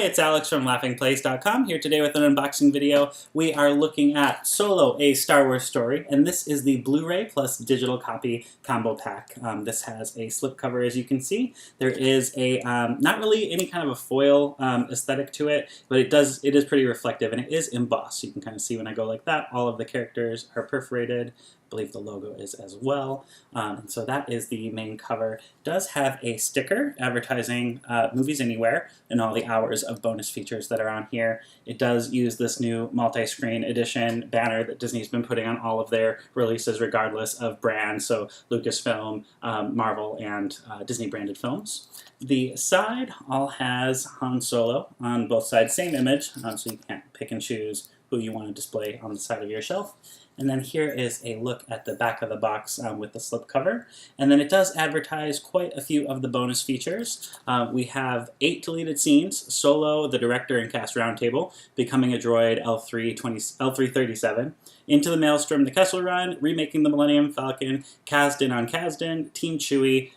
it's Alex from laughingplace.com here today with an unboxing video. We are looking at Solo, a Star Wars story, and this is the Blu-ray plus digital copy combo pack. This has a slipcover, as you can see. There is a not really any kind of a foil aesthetic to it, but it is pretty reflective, and it is embossed. You can kind of see when I go like that, all of the characters are perforated. I believe the logo is as well. And so that is the main cover. It does have a sticker advertising Movies Anywhere and all the hours of bonus features that are on here. It does use this new multi-screen edition banner that Disney's been putting on all of their releases regardless of brand, so Lucasfilm, Marvel, and Disney branded films. The side all has Han Solo on both sides, same image, so you can't pick and choose who you want to display on the side of your shelf. And then here is a look at the back of the box with the slipcover. And then it does advertise quite a few of the bonus features. We have 8 deleted scenes: Solo, the director and cast roundtable, becoming a droid, L337, Into the Maelstrom, the Kessel run, Remaking the Millennium, Falcon, Kasdan on Kasdan, Team Chewie,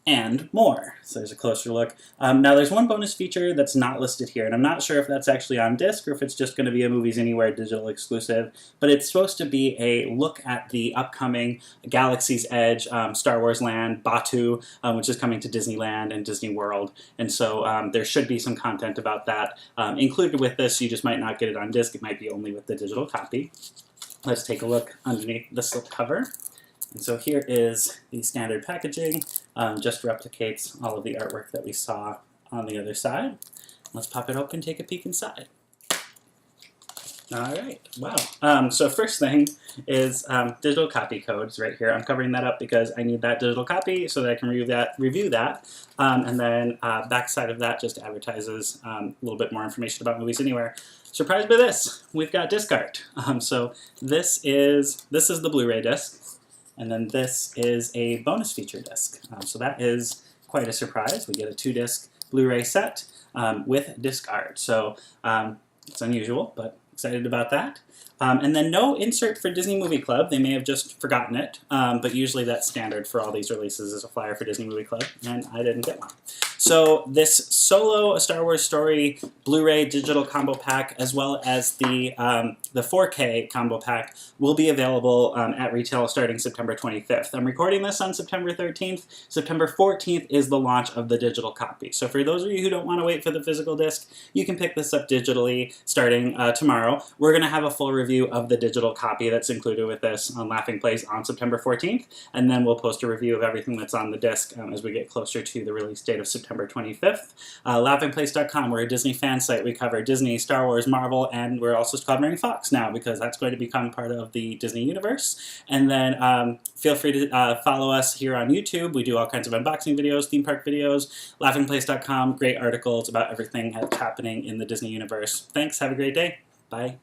and more. So there's a closer look. Now there's one bonus feature that's not listed here, and I'm not sure if that's actually on disc or if it's just going to be a Movies Anywhere digital exclusive, but it's supposed to be a look at the upcoming Galaxy's Edge Star Wars land, Batuu, which is coming to Disneyland and Disney World, and so there should be some content about that included with this. You just might not get it on disc. It might be only with the digital copy. Let's take a look underneath the slipcover. And so here is the standard packaging, just replicates all of the artwork that we saw on the other side. Let's pop it open and take a peek inside. All right, wow. So first thing is digital copy codes right here. I'm covering that up because I need that digital copy so that I can review that. And then backside of that just advertises a little bit more information about Movies Anywhere. Surprised by this, we've got disc art. So this is the Blu-ray disc. And then this is a bonus feature disc. So that is quite a surprise. We get a 2-disc Blu-ray set with disc art. So it's unusual, but excited about that. And then no insert for Disney Movie Club. They may have just forgotten it, but usually that's standard for all these releases is a flyer for Disney Movie Club, and I didn't get one. So this Solo, a Star Wars story, Blu-ray digital combo pack, as well as the 4K combo pack, will be available at retail starting September 25th. I'm recording this on September 13th. September 14th is the launch of the digital copy. So for those of you who don't want to wait for the physical disc, you can pick this up digitally starting tomorrow. We're going to have a full review of the digital copy that's included with this on Laughing Place on September 14th, and then we'll post a review of everything that's on the disc as we get closer to the release date of September 25th. Laughingplace.com, we're a Disney fan site. We cover Disney, Star Wars, Marvel, and we're also covering Fox now because that's going to become part of the Disney universe. And then feel free to follow us here on YouTube. We do all kinds of unboxing videos, theme park videos. Laughingplace.com, great articles about everything that's happening in the Disney universe. Thanks, have a great day. Bye.